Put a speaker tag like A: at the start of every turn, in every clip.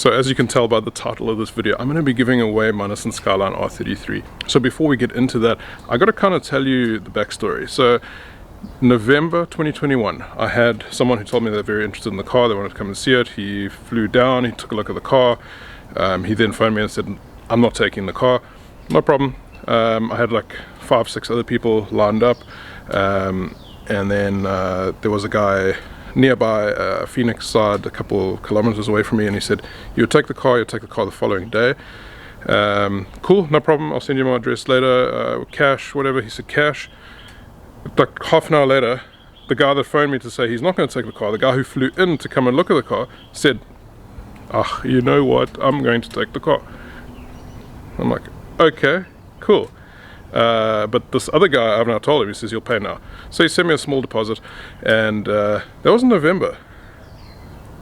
A: So as you can tell by the title of this video, I'm going to be giving away my Nissan Skyline R33. So before we get into that, I got to kind of tell you the backstory. So November 2021, I had someone who told me they're very interested in the car, they wanted to come and see it. He flew down, he took a look at the car, he then phoned me and said, I'm not taking the car. No problem. I had like 5-6 other people lined up, and then there was a guy nearby, Phoenix side, a couple kilometers away from me, and he said, you'll take the car the following day. Cool, no problem, I'll send you my address later, cash, whatever. He said cash. Like half an hour later, the guy that phoned me to say he's not going to take the car, the guy who flew in to come and look at the car, said, you know what, I'm going to take the car. I'm like, okay, cool. But this other guy, I've now told him, he says he'll pay now. So he sent me a small deposit, and that was in November.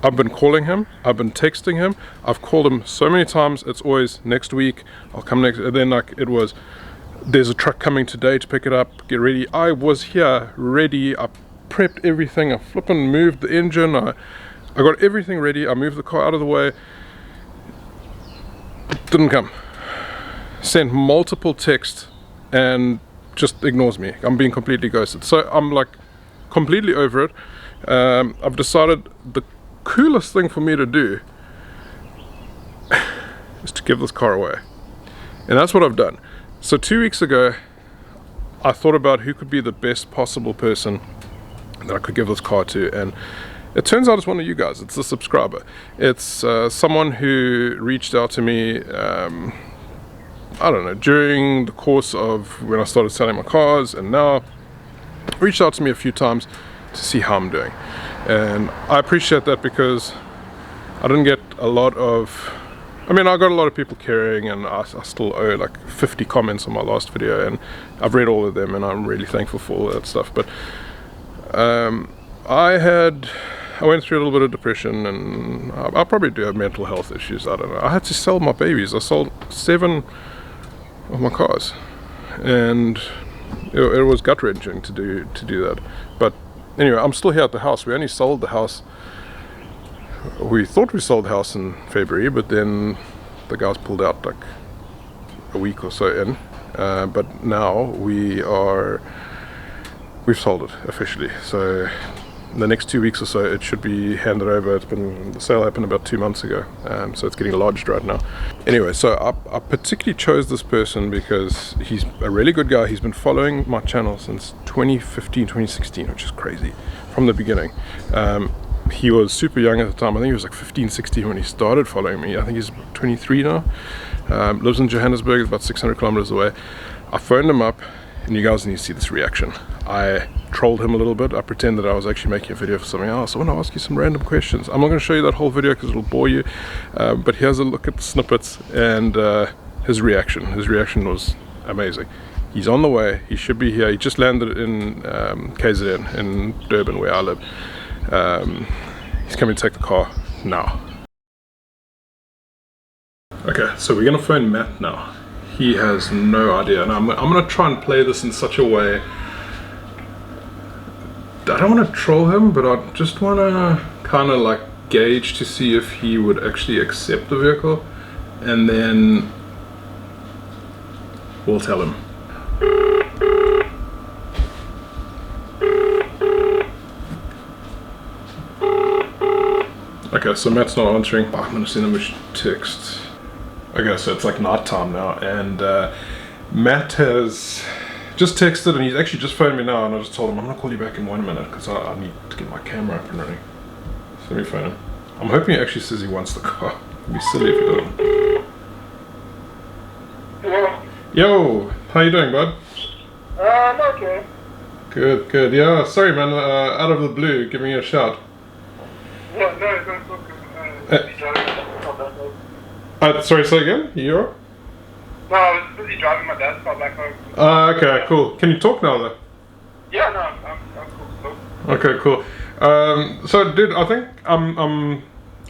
A: I've been calling him, I've been texting him, I've called him so many times, it's always next week, I'll come next, and then like it was, there's a truck coming today to pick it up, get ready. I was here ready, I prepped everything, I flipping moved the engine, I got everything ready, I moved the car out of the way, didn't come. Sent multiple texts and just ignores me. I'm being completely ghosted. So I'm like completely over it. I've decided the coolest thing for me to do is to give this car away. And that's what I've done. So 2 weeks ago, I thought about who could be the best possible person that I could give this car to, and it turns out it's one of you guys. It's a subscriber. It's someone who reached out to me I don't know, during the course of when I started selling my cars, and now reached out to me a few times to see how I'm doing. And I appreciate that, because I didn't get a lot of, I mean, I got a lot of people caring, and I still owe like 50 comments on my last video, and I've read all of them, and I'm really thankful for all that stuff. But I went through a little bit of depression, and I probably do have mental health issues, I don't know. I had to sell my babies. I sold 7 of my cars, and it was gut-wrenching to do that. But anyway, I'm still here at the house. We only sold the house, we thought we sold the house in February, but then the guys pulled out like a week or so in, but now we've sold it officially. So in the next 2 weeks or so it should be handed over. The sale happened about 2 months ago, so it's getting lodged right now. Anyway, so I particularly chose this person because he's a really good guy. He's been following my channel since 2015, 2016, which is crazy, from the beginning. He was super young at the time. I think he was like 15, 16 when he started following me. I think he's 23 now. Lives in Johannesburg, about 600 kilometers away. I phoned him up, and you guys need to see this reaction. I trolled him a little bit. I pretended I was actually making a video for something else. I want to ask you some random questions. I'm not going to show you that whole video because it'll bore you, but here's a look at the snippets and his reaction. His reaction was amazing. He's on the way. He should be here. He just landed in KZN in Durban, where I live. He's coming to take the car now. Okay, so we're going to phone Matt now. He has no idea, and I'm going to try and play this in such a way. I don't want to troll him, but I just want to kind of like gauge to see if he would actually accept the vehicle, and then we'll tell him. Okay, so Matt's not answering. I'm going to send him a text. Okay, so it's like night time now, and Matt has just texted, and he's actually just phoned me now, and I just told him I'm gonna call you back in 1 minute because I need to get my camera up and running. So let me phone him. I'm hoping he actually says he wants the car. It'd be silly if he doesn't.
B: Hello.
A: Yo, how you doing, bud?
B: I'm okay.
A: Good, good. Yeah, sorry man, out of the blue, giving you a shout.
B: Yeah, no, it's okay.
A: Sorry, say again? You alright?
B: No, I was busy driving my dad's car back home.
A: Okay, cool. Can you talk now though?
B: Yeah, no, I'm cool.
A: Okay, cool. So dude, I think I'm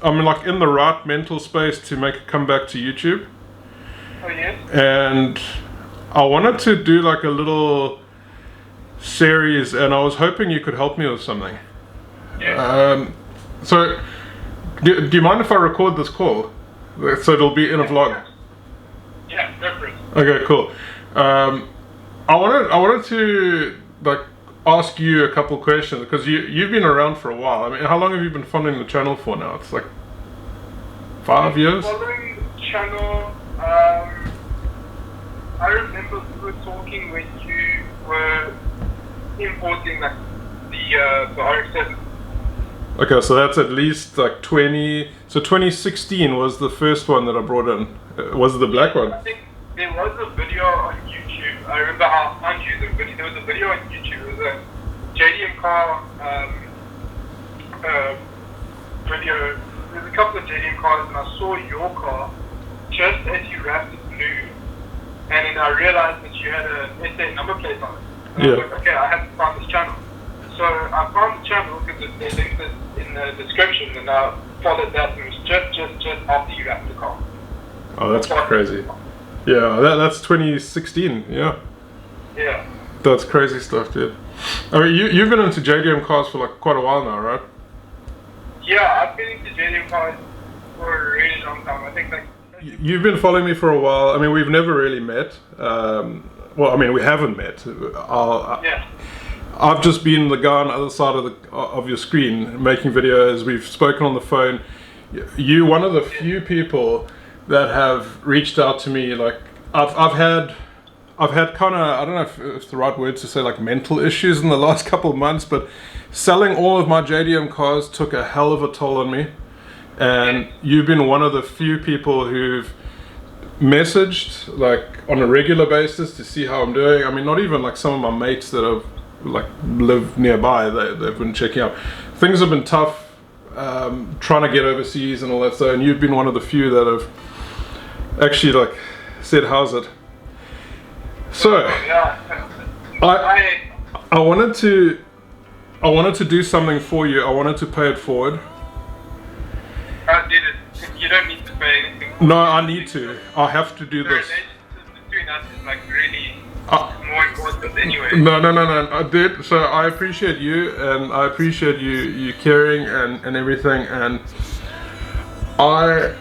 A: like in the right mental space to make a comeback to YouTube.
B: Oh yeah?
A: And I wanted to do like a little series, and I was hoping you could help me with something.
B: Yeah.
A: So do you mind if I record this call? So it'll be in a vlog.
B: Yeah, go for it.
A: Okay, cool. I wanted to like ask you a couple questions because you've been around for a while. I mean, how long have you been following the channel for now? It's like 5 years.
B: Following the channel, I remember we were talking when you were importing like the RX-7.
A: Okay, so that's at least like 20. So 2016 was the first one that I brought in. Was it the black one?
B: I think there was a video on YouTube. I remember how I found you. There was a video on YouTube. It was a JDM car video. There's a couple of JDM cars, and I saw your car just as you wrapped it blue, and then I realized that you had a SA number plate on it. And I was like, okay, I have to find this channel. So I found the channel because they linked it in the description, and I followed that, and it was just after you wrapped the car.
A: Oh, that's crazy. Yeah, that's 2016. Yeah.
B: Yeah.
A: That's crazy stuff, dude. I mean, you've been into JDM cars for like quite a while now, right?
B: Yeah, I've been into JDM cars for a really long time. I think like.
A: You've been following me for a while. I mean, we've never really met. Well, I mean, we haven't met.
B: Yeah.
A: I've just been the guy on the other side of your screen making videos. We've spoken on the phone. You're one of the few people that have reached out to me. Like I've had kind of, I don't know if it's the right word to say, like mental issues in the last couple of months, but selling all of my JDM cars took a hell of a toll on me. And you've been one of the few people who've messaged like on a regular basis to see how I'm doing. I mean, not even like some of my mates that have like live nearby, they've been checking out. Things have been tough, trying to get overseas and all that stuff, and you've been one of the few that have actually like said, how's it? So I wanted to do something for you. I wanted to pay it forward.
B: I did it. You don't need to pay anything.
A: No, I need to. I have to do this.
B: The relationship between us is like really more important anyway.
A: No. I did. So I appreciate you, and I appreciate you caring and everything. And I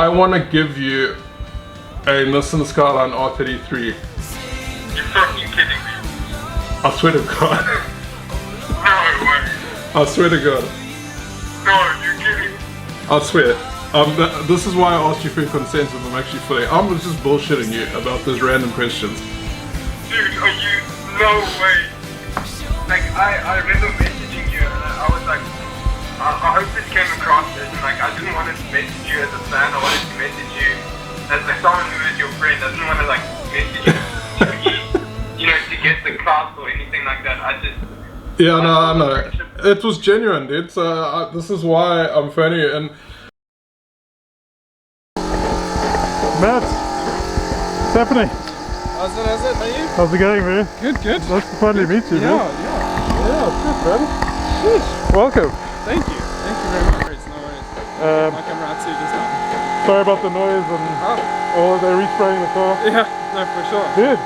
A: want to give you a Nissan Skyline R33.
B: You're fucking kidding me.
A: I swear to God.
B: No way.
A: I swear to God.
B: No, you're kidding.
A: I swear. This is why I asked you for consent if I'm actually fully. I'm just bullshitting you about those random questions.
B: Dude, are you? No way. Like, I remember messaging you, and I was like, I hope this came across as, like, I didn't want to message you as a fan. I wanted to message you as like someone who is your friend. I didn't want to like message you, to get the class or anything like that. I just.
A: Yeah, no, I know. It was genuine, dude. So this is why I'm phoning you. And
C: Matt, what's happening?
D: How's it? How are you?
C: How's it going, man?
D: Good.
C: Nice to finally meet you, man.
D: Yeah,
C: it's good, man.
D: Sheesh.
C: Welcome.
D: Thank you very much. It's no worries. My camera had to just now.
C: Sorry about the noise and all they're respraying the car.
D: Yeah, no, for sure.
C: Dude,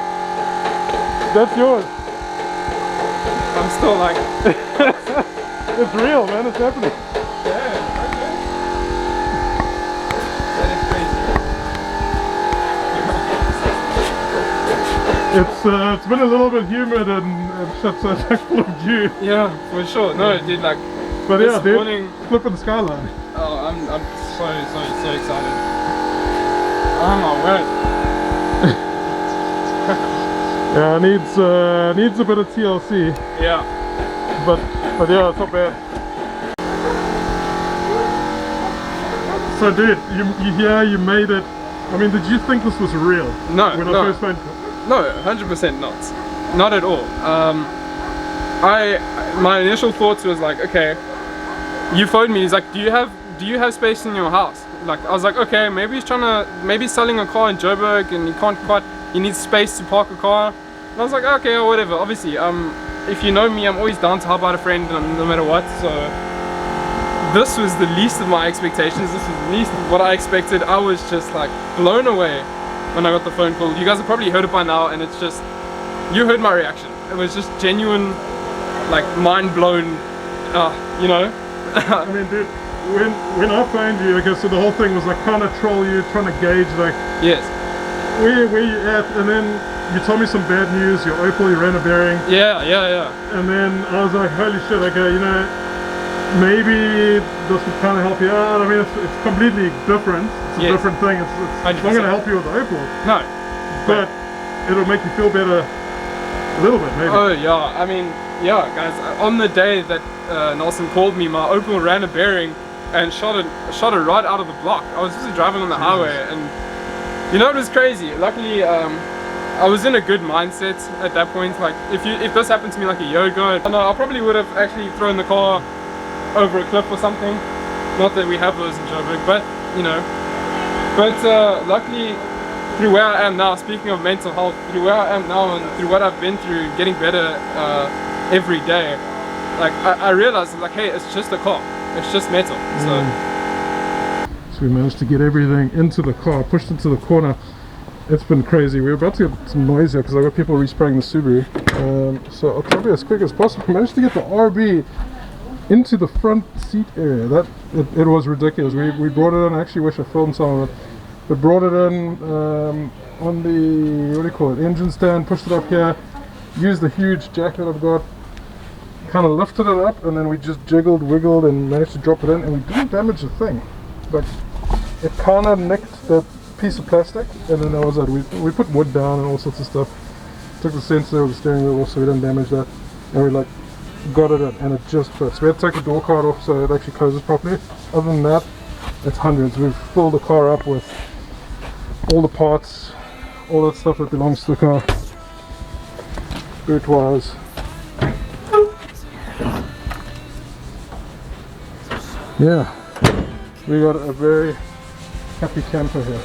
C: that's yours.
D: I'm still like...
C: It's real, man. It's happening.
D: Yeah, okay. That is crazy.
C: It's been a little bit humid and shit, so it's like full of dew.
D: Yeah, for sure. No, dude, like...
C: But
D: this
C: yeah, dude,
D: morning...
C: flipping the Skyline.
D: Oh, I'm so excited. Oh my word.
C: Yeah, needs a bit of TLC.
D: Yeah.
C: But yeah, it's not bad. So dude, you made it. I mean, did you think this was real?
D: No,
C: when I
D: no.
C: first phoned you?
D: No, 100% not. Not at all. My initial thoughts was like, okay, you phoned me, he's like, do you have space in your house? Like, I was like, okay, maybe he's selling a car in Joburg and he needs space to park a car. And I was like, okay, or whatever. Obviously, if you know me, I'm always down to help out a friend no matter what. So this was the least of my expectations. This was the least of what I expected. I was just like blown away when I got the phone call. You guys have probably heard it by now, and it's just, you heard my reaction. It was just genuine, like mind blown,
C: I mean, dude, when I phoned you, okay, so the whole thing was like kind of troll you, trying to gauge like
D: Yes.
C: where you at, and then you told me some bad news. Your Opel, you ran a bearing.
D: Yeah.
C: And then I was like, holy shit, okay, you know, maybe this would kind of help you out. I mean, it's completely different. It's a different thing. It's not going to help you with the Opel.
D: No.
C: But it'll make you feel better a little bit, maybe.
D: Oh yeah, I mean, yeah, guys. On the day that Nelson called me, my Opel ran a bearing and shot it right out of the block. I was just driving on the highway, and you know, it was crazy. Luckily, I was in a good mindset at that point. Like, if this happened to me like a year ago, I probably would have actually thrown the car over a cliff or something. Not that we have those in Joburg, but you know. But luckily, through where I am now, speaking of mental health, through where I am now and through what I've been through, getting better every day, like I realized, like, hey, it's just a car. It's just metal.
C: So we managed to get everything into the car, pushed into the corner. It's been crazy. We're about to get some noise here because I've got people respraying the Subaru. So I'll try to be as quick as possible. We managed to get the RB into the front seat area. It was ridiculous. We brought it in. I actually wish I filmed some of it. We brought it in on the, what do you call it, engine stand, pushed it up here, used the huge jack that I've got, kind of lifted it up, and then we just jiggled, wiggled, and managed to drop it in, and we didn't damage the thing. But it kind of nicked that piece of plastic, and then that was it. We put wood down and all sorts of stuff. Took the sensor of the steering wheel off so we didn't damage that, and we like got it in, and it just fits. We had to take the door card off so it actually closes properly. Other than that, it's hundreds. We've filled the car up with all the parts, all that stuff that belongs to the car, boot wires. Yeah, we got a very happy camper here.